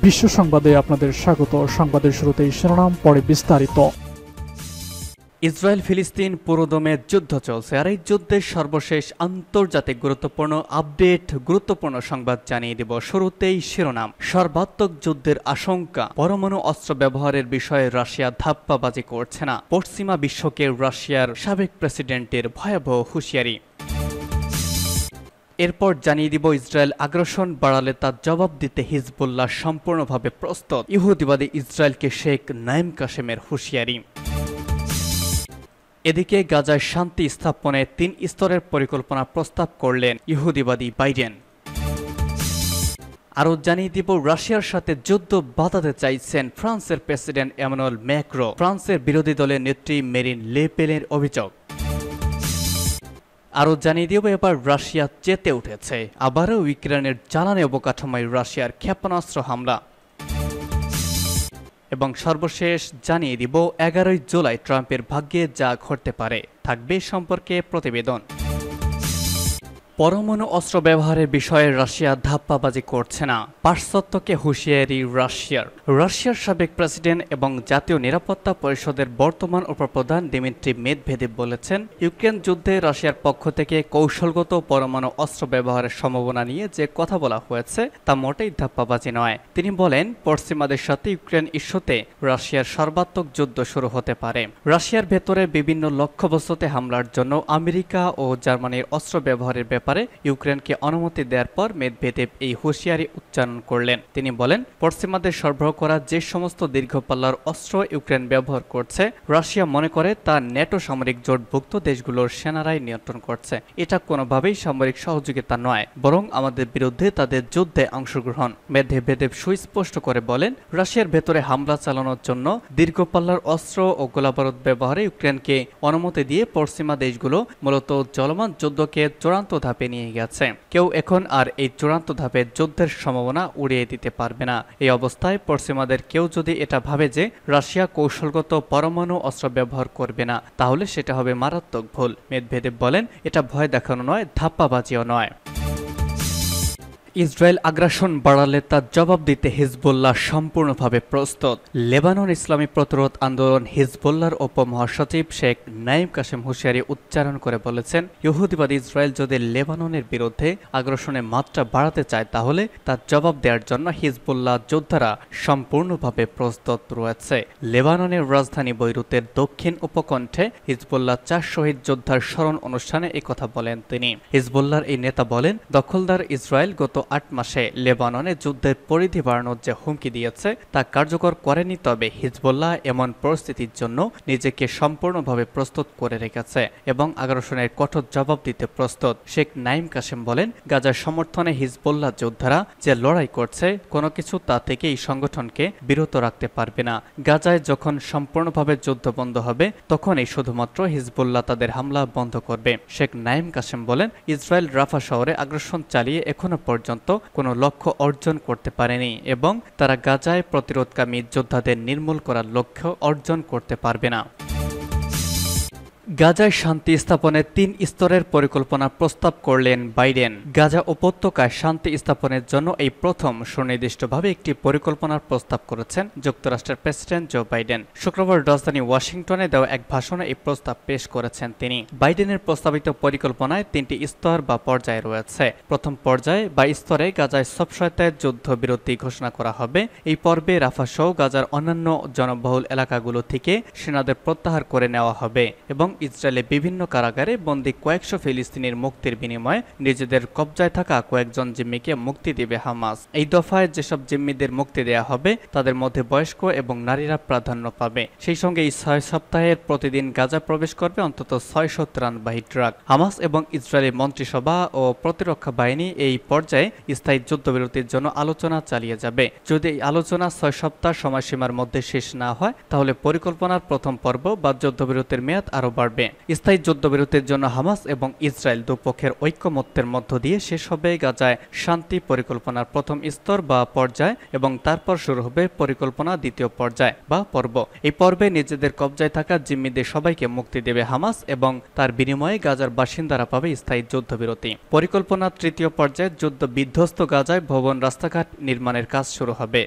বিশ্ব সংবাদে আপনাদের স্বাগত। সংবাদের শুরুতেই শিরোনাম, পরে বিস্তারিত। ইসরায়েল ফিলিস্তিন পুরোদমে যুদ্ধ চলছে, আর এই যুদ্ধের সর্বশেষ আন্তর্জাতিক গুরুত্বপূর্ণ আপডেট, গুরুত্বপূর্ণ সংবাদ জানিয়ে দেব। শুরুতেই শিরোনাম, সর্বাত্মক যুদ্ধের আশঙ্কা, পরমাণু অস্ত্র ব্যবহারের বিষয়ে রাশিয়া ধাপ্পাবাজি করছে না, পশ্চিমা বিশ্বকে রাশিয়ার সাবেক প্রেসিডেন্টের ভয়াবহ হুঁশিয়ারি। এরপর জানিয়ে দিব, ইসরায়েল আগ্রাসন বাড়ালে তার জবাব দিতে হিজবুল্লাহ সম্পূর্ণভাবে প্রস্তুত, ইহুদিবাদী ইসরায়েলকে শেখ নাঈম কাসেমের হুঁশিয়ারি। এদিকে গাজায় শান্তি স্থাপনে 3 স্তরের পরিকল্পনা প্রস্তাব করলেন ইহুদিবাদী বাইডেন। আরও জানিয়ে দিব, রাশিয়ার সাথে যুদ্ধ বাঁধাতে চাইছেন ফ্রান্সের প্রেসিডেন্ট এমানুয়েল ম্যাক্রো, ফ্রান্সের বিরোধী দলের নেত্রী মেরিন লে পেনের অভিযোগ। আরও জানিয়ে দিব, এবার রাশিয়া চেতে উঠেছে, আবারও ইউক্রেনের জ্বালানি অবকাঠামোয় রাশিয়ার ক্ষেপণাস্ত্র হামলা। এবং সর্বশেষ জানিয়ে দিব, 11 জুলাই ট্রাম্পের ভাগ্যে যা ঘটতে পারে, থাকবে সম্পর্কে প্রতিবেদন। পরমাণু অস্ত্র ব্যবহারের বিষয়ে রাশিয়া ধাপ্পাবাজি করছে না, পাশ্চাত্যকে হুঁশিয়ারি রাশিয়ার। রাশিয়ার সাবেক প্রেসিডেন্ট এবং জাতীয় নিরাপত্তা পরিষদের বর্তমান উপপ্রধান দিমিত্রি মেদভেদেভ বলেছেন, ইউক্রেন যুদ্ধে রাশিয়ার পক্ষ থেকে কৌশলগত পরমাণু অস্ত্র ব্যবহারের সম্ভাবনা নিয়ে যে কথা বলা হয়েছে তা মোটেই ধাপ্পাবাজি নয়। তিনি বলেন, পশ্চিমাদের সাথে ইউক্রেন ইস্যুতে রাশিয়ার সর্বাত্মক যুদ্ধ শুরু হতে পারে। রাশিয়ার ভেতরে বিভিন্ন লক্ষ্যবস্তুতে হামলার জন্য আমেরিকা ও জার্মানির অস্ত্র ব্যবহারের ব্যাপারে ইউক্রেনকে অনুমতি দেওয়ার পর মেদভেদেভ এই হুঁশিয়ারি উচ্চারণ করলেন। তিনি বলেন, পশ্চিমাদের সরবরাহ করা যে সমস্ত দীর্ঘপাল্লার অস্ত্র ইউক্রেন ব্যবহার করছে, রাশিয়া মনে করে তা ন্যাটো সামরিক জোটভুক্ত দেশগুলোর সেনারাই নিয়ন্ত্রণ করছে। এটা কোনোভাবেই সামরিক সহযোগিতা নয়, বরং আমাদের বিরুদ্ধে তাদের যুদ্ধে অংশগ্রহণ। মেদভেদেভ সুস্পষ্ট করে বলেন, রাশিয়ার ভেতরে হামলা চালানোর জন্য দীর্ঘপাল্লার অস্ত্র ও গোলাবারুদ ব্যবহারে ইউক্রেনকে অনুমতি দিয়ে পশ্চিমা দেশগুলো মূলত চলমান যুদ্ধকে চূড়ান্ত ধাপে নিয়ে গেছে। কেউ এখন আর এই চূড়ান্ত ধাপে যুদ্ধের সম্ভাবনা উড়িয়ে দিতে পারবে না। এই অবস্থায় পশ্চিমাদের কেউ যদি এটা ভাবে যে রাশিয়া কৌশলগত পরমাণু অস্ত্র ব্যবহার করবে না, তাহলে সেটা হবে মারাত্মক ভুল। মেদভেদেভ বলেন, এটা ভয় দেখানো নয়, ধাপ্পাবাজিও নয়। ইসরায়েল আগ্রাসন বাড়ালে তার জবাব দিতে হিজবুল্লাহ সম্পূর্ণভাবে প্রস্তুত। লেবানন ইসলামী প্রতিরোধ আন্দোলন হিজবুল্লাহর উপমহাসচিব শেখ নাঈম কাসেম হুঁশিয়ারি উচ্চারণ করে বলেছেন, ইহুদিবাদী ইসরায়েল যদি লেবাননের বিরুদ্ধে আগ্রাসনের মাত্রা বাড়াতে চায়, তাহলে তার জবাব দেওয়ার জন্য হিজবুল্লাহ যোদ্ধারা সম্পূর্ণভাবে প্রস্তুত রয়েছে। লেবাননের রাজধানী বৈরুতের দক্ষিণ উপকণ্ঠে হিজবুল্লাহ 4 শহীদ যোদ্ধার স্মরণ অনুষ্ঠানে একথা বলেন তিনি। হিজবুল্লাহর এই নেতা বলেন, দখলদার ইসরায়েল গত 8 মাসে লেবাননে যুদ্ধের পরিধি বাড়ানোর যে হুমকি দিয়েছে তা কার্যকর করেনি, তবে হিজবুল্লাহ এমন পরিস্থিতির জন্য নিজেকে সম্পূর্ণভাবে প্রস্তুত করে রেখেছে এবং আগ্রাসনের কঠোর জবাব দিতে প্রস্তুত। শেখ নাঈম কাসেম বলেন, গাজার সমর্থনে হিজবুল্লাহ যোদ্ধারা যে লড়াই করছে, কোনো কিছু তা থেকে এই সংগঠনকে বিরত রাখতে পারবে না। গাজায় যখন সম্পূর্ণভাবে যুদ্ধ বন্ধ হবে, তখনই শুধুমাত্র হিজবুল্লাহ তাদের হামলা বন্ধ করবে। শেখ নাঈম কাসেম বলেন, ইসরায়েল রাফা শহরে আগ্রাসন চালিয়ে এখনো পর্যন্ত কোনো লক্ষ্য অর্জন করতে পারেনি এবং তারা গাজায় প্রতিরোধকামী যোদ্ধাদের নির্মূল করার লক্ষ্য অর্জন করতে পারবে না। গাজায় শান্তি স্থাপনের 3 স্তরের পরিকল্পনা প্রস্তাব করলেন বাইডেন। গাজা উপত্যকায় শান্তি স্থাপনের জন্য এই প্রথম সুনির্দিষ্টভাবে একটি পরিকল্পনার প্রস্তাব করেছেন যুক্তরাষ্ট্রের প্রেসিডেন্ট জো বাইডেন। শুক্রবার রাজধানী ওয়াশিংটনে দেওয়া এক ভাষণে এই প্রস্তাব পেশ করেছেন তিনি। বাইডেনের প্রস্তাবিত পরিকল্পনায় 3টি স্তর বা পর্যায় রয়েছে। প্রথম পর্যায়ে বা স্তরে গাজায় সবসময় যুদ্ধবিরতি ঘোষণা করা হবে। এই পর্বে রাফা সহ গাজার অন্যান্য জনবহুল এলাকাগুলো থেকে সেনাদের প্রত্যাহার করে নেওয়া হবে এবং ইসরায়েলের বিভিন্ন কারাগারে বন্দী কয়েকশো ফিলিস্তিনির মুক্তির বিনিময়ে নিজেদের কবজায় থাকা কয়েকজন জিম্মিকে মুক্তি দিবে হামাস। এই দফায় যেসব জিম্মিদের মুক্তি দেয়া হবে, তাদের মধ্যে বয়স্ক এবং নারীরা প্রাধান্য পাবে। সেই সঙ্গে এই 6 সপ্তাহের প্রতিদিন গাজা প্রবেশ করবে অন্তত 600 ত্রাণবাহী ট্রাক। হামাস এবং ইসরায়েলি মন্ত্রিসভা ও প্রতিরক্ষা বাহিনী এই পর্যায়ে স্থায়ী যুদ্ধবিরতির জন্য আলোচনা চালিয়ে যাবে। যদি এই আলোচনা 6 সপ্তাহ সময়সীমার মধ্যে শেষ না হয়, তাহলে পরিকল্পনার প্রথম পর্ব বা যুদ্ধবিরতির মেয়াদ আরও পারবে। স্থায়ী যুদ্ধবিরতির জন্য হামাস এবং ইসরায়েল দুপক্ষের ঐক্যমত্যের মধ্য দিয়ে শেষ হবে গাজায় শান্তি পরিকল্পনার প্রথম স্তর বা পর্যায় এবং তারপর শুরু হবে পরিকল্পনা দ্বিতীয় পর্যায় বা পর্ব। এই পর্বে নিজেদের কবজায় থাকা জিম্মিদের সবাইকে মুক্তি দেবে হামাস এবং তার বিনিময়ে গাজার বাসিন্দারা পাবে স্থায়ী যুদ্ধবিরতি। পরিকল্পনার তৃতীয় পর্যায়ে যুদ্ধ বিধ্বস্ত গাজায় ভবন রাস্তাঘাট নির্মাণের কাজ শুরু হবে।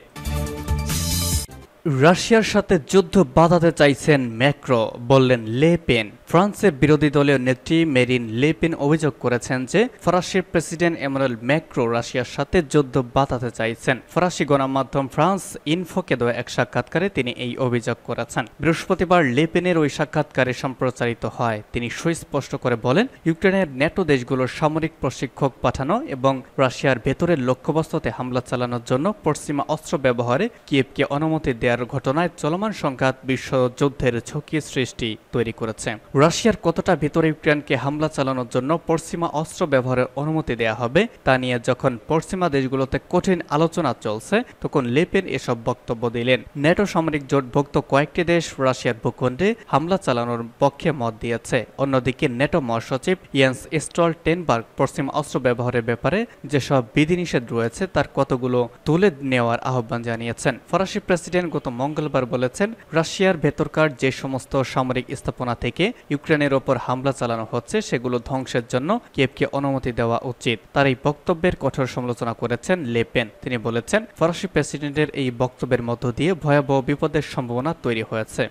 রাশিয়ার সাথে যুদ্ধ বাঁধাতে চাইছেন ম্যাক্রো, বললেন লে পেন। ফ্রান্সের বিরোধী দলীয় নেত্রী মেরিন লে পেন অভিযোগ করেছেন যে ফরাসি প্রেসিডেন্ট এমানুয়েল ম্যাক্রো রাশিয়ার সাথে যুদ্ধ বাঁধাতে চাইছেন। ফরাসি গণমাধ্যম ফ্রান্স ইনফোকে দেওয়া এক সাক্ষাৎকারে তিনি এই অভিযোগ করেছেন। বৃহস্পতিবার লে পেনের ওই সাক্ষাৎকারে সম্প্রচারিত হয়। তিনি সুস্পষ্ট করে বলেন, ইউক্রেনের ন্যাটো দেশগুলোর সামরিক প্রশিক্ষক পাঠানো এবং রাশিয়ার ভেতরের লক্ষ্যবস্তুতে হামলা চালানোর জন্য পশ্চিমা অস্ত্র ব্যবহারে কিয়েভকে অনুমতি দেওয়ার ঘটনায় চলমান সংঘাত বিশ্বযুদ্ধের ঝুঁকি সৃষ্টি তৈরি করেছে। রাশিয়ার কতটা ভেতরে ইউক্রেনকে হামলা চালানোর জন্য পশ্চিমা অস্ত্র ব্যবহারের অনুমতি দেওয়া হবে তা নিয়ে যখন পশ্চিমা দেশগুলোতে কঠিন আলোচনা চলছে তখন লে পেন এসব বক্তব্য দিলেন। ন্যাটো সামরিক জোটভুক্ত কয়েকটি দেশ রাশিয়ার ভূখণ্ডে হামলা চালানোর পক্ষে মত দিয়েছে। অন্যদিকে ন্যাটো মহাসচিব ইয়েন্স স্টলটেনবার্গ পশ্চিমা অস্ত্র ব্যবহারের ব্যাপারে যেসব বিধিনিষেধ রয়েছে তার কতগুলো তুলে নেওয়ার আহ্বান জানিয়েছেন। ফরাসি প্রেসিডেন্ট গত মঙ্গলবার বলেছেন, রাশিয়ার ভেতরকার যে সমস্ত সামরিক স্থাপনা থেকে ইউক্রেনের ওপর হামলা চালানো হচ্ছে সেগুলো ধ্বংসের জন্য কিয়েভকে অনুমতি দেওয়া উচিত। তার এই বক্তব্যের কঠোর সমালোচনা করেছেন লে পেন। তিনি বলেছেন, ফরাসি প্রেসিডেন্টের এই বক্তব্যের মধ্য দিয়ে ভয়াবহ বিপদের সম্ভাবনা তৈরি হয়েছে।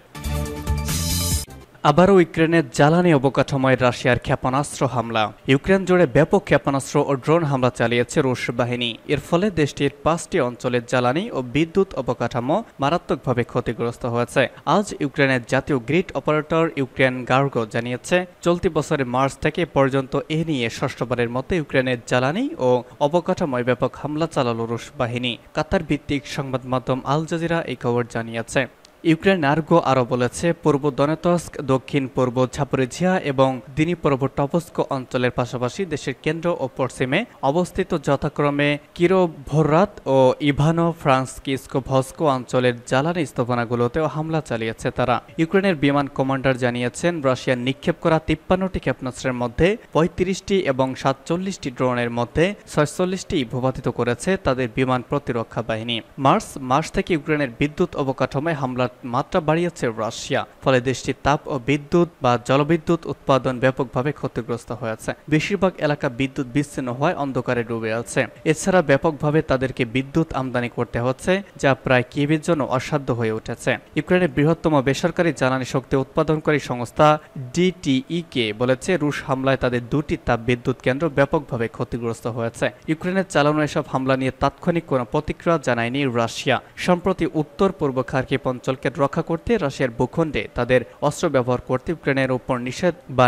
আবারও ইউক্রেনের জ্বালানি অবকাঠামোয় রাশিয়ার ক্ষেপণাস্ত্র হামলা। ইউক্রেন জুড়ে ব্যাপক ক্ষেপণাস্ত্র ও ড্রোন হামলা চালিয়েছে রুশ বাহিনী। এর ফলে দেশটির 5টি অঞ্চলের জ্বালানি ও বিদ্যুৎ অবকাঠামো মারাত্মকভাবে ক্ষতিগ্রস্ত হয়েছে। আজ ইউক্রেনের জাতীয় গ্রিড অপারেটর ইউক্রেন গার্গো জানিয়েছে, চলতি বছরের মার্চ থেকে পর্যন্ত এ নিয়ে ষষ্ঠবারের মতো ইউক্রেনের জ্বালানি ও অবকাঠামোয় ব্যাপক হামলা চালালো রুশ বাহিনী। কাতার ভিত্তিক সংবাদ মাধ্যম আল জাজিরা এই খবর জানিয়েছে। ইউক্রেন আর্গো আরও বলেছে, পূর্ব দনেতস্ক, দক্ষিণ পূর্ব ঝাপরিঝিয়া এবং দিনিপ্রভটভস্ক অঞ্চলের পাশাপাশি দেশের কেন্দ্র ও পশ্চিমে অবস্থিত যথাক্রমে কিরোভোরাত ও ইভানো ফ্রান্সকিস্কোভস্কো অঞ্চলের জ্বালানি স্থাপনাগুলোতেও হামলা চালিয়েছে তারা। ইউক্রেনের বিমান কমান্ডার জানিয়েছেন, রাশিয়ার নিক্ষেপ করা 53টি ক্ষেপণাস্ত্রের মধ্যে 35টি এবং 47টি ড্রোনের মধ্যে 46টি ভূপাতিত করেছে তাদের বিমান প্রতিরক্ষা বাহিনী। মার্চ মাস থেকে ইউক্রেনের বিদ্যুৎ অবকাঠামোয় হামলার মাত্রা বাড়িয়েছে রাশিয়া। ফলে দেশটির তাপ ও বিদ্যুৎ বা জলবিদ্যুৎ উৎপাদন ব্যাপকভাবে ক্ষতিগ্রস্ত হয়েছে। বেশিরভাগ এলাকা বিদ্যুৎ বিচ্ছিন্ন হওয়ায় অন্ধকারে ডুবে আছে। এছাড়া ব্যাপকভাবে তাদেরকে বিদ্যুৎ আমদানি করতে হচ্ছে, যা প্রায় কিয়েভের জন্য অসাধ্য হয়ে উঠেছে। ইউক্রেনের বৃহত্তম বেসরকারি জ্বালানি শক্তি উৎপাদনকারী সংস্থা ডিটিইকে বলেছে, রুশ হামলায় তাদের 2টি তাপ বিদ্যুৎ কেন্দ্র ব্যাপকভাবে ক্ষতিগ্রস্ত হয়েছে। ইউক্রেনের চালানো এসব হামলা নিয়ে তাৎক্ষণিক কোনো প্রতিক্রিয়া জানায়নি রাশিয়া। সম্প্রতি উত্তর পূর্ব খার্কিভ অঞ্চলকে রক্ষা করতে রাশিয়ার ভূখণ্ডে তাদের অস্ত্র ব্যবহার করতে ইউক্রেনের উপর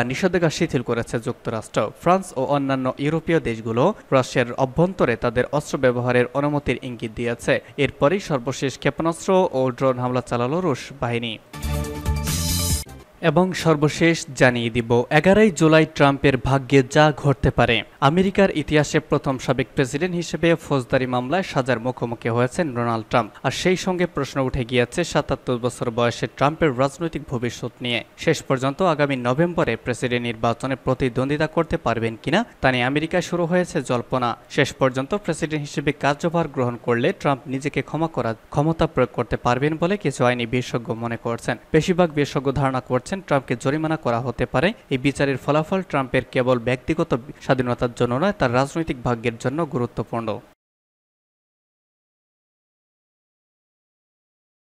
নিষেধাজ্ঞা শিথিল করেছে যুক্তরাষ্ট্র। ফ্রান্স ও অন্যান্য ইউরোপীয় দেশগুলো রাশিয়ার অভ্যন্তরে তাদের অস্ত্র ব্যবহারের অনুমতির ইঙ্গিত দিয়েছে। এরপরই সর্বশেষ ক্ষেপণাস্ত্র ও ড্রোন হামলা চালালো রুশ বাহিনী। এবং সর্বশেষ জানিয়ে দিব, 11 জুলাই ট্রাম্পের ভাগ্যে যা ঘটতে পারে। আমেরিকার ইতিহাসে প্রথম সাবেক প্রেসিডেন্ট হিসেবে ফৌজদারি মামলায় সাজার মুখোমুখি হয়েছেন ডোনাল্ড ট্রাম্প। আর সেই সঙ্গে প্রশ্ন উঠে গিয়েছে 77 বছর বয়সে ট্রাম্পের রাজনৈতিক ভবিষ্যৎ নিয়ে। শেষ পর্যন্ত আগামী নভেম্বরে প্রেসিডেন্ট নির্বাচনে প্রতিদ্বন্দ্বিতা করতে পারবেন কিনা তা নিয়ে আমেরিকায় শুরু হয়েছে জল্পনা। শেষ পর্যন্ত প্রেসিডেন্ট হিসেবে কার্যভার গ্রহণ করলে ট্রাম্প নিজেকে ক্ষমতা প্রয়োগ করতে পারবেন বলে কিছু আইনি বিশেষজ্ঞ মনে করছেন। বেশিরভাগ বিশেষজ্ঞ ধারণা করছেন ট্রাম্পকে জরিমানা করা হতে পারে। এই বিচারের ফলাফল ট্রাম্পের কেবল ব্যক্তিগত স্বাধীনতার জন্য নয়, তার রাজনৈতিক ভাগ্যের জন্য গুরুত্বপূর্ণ।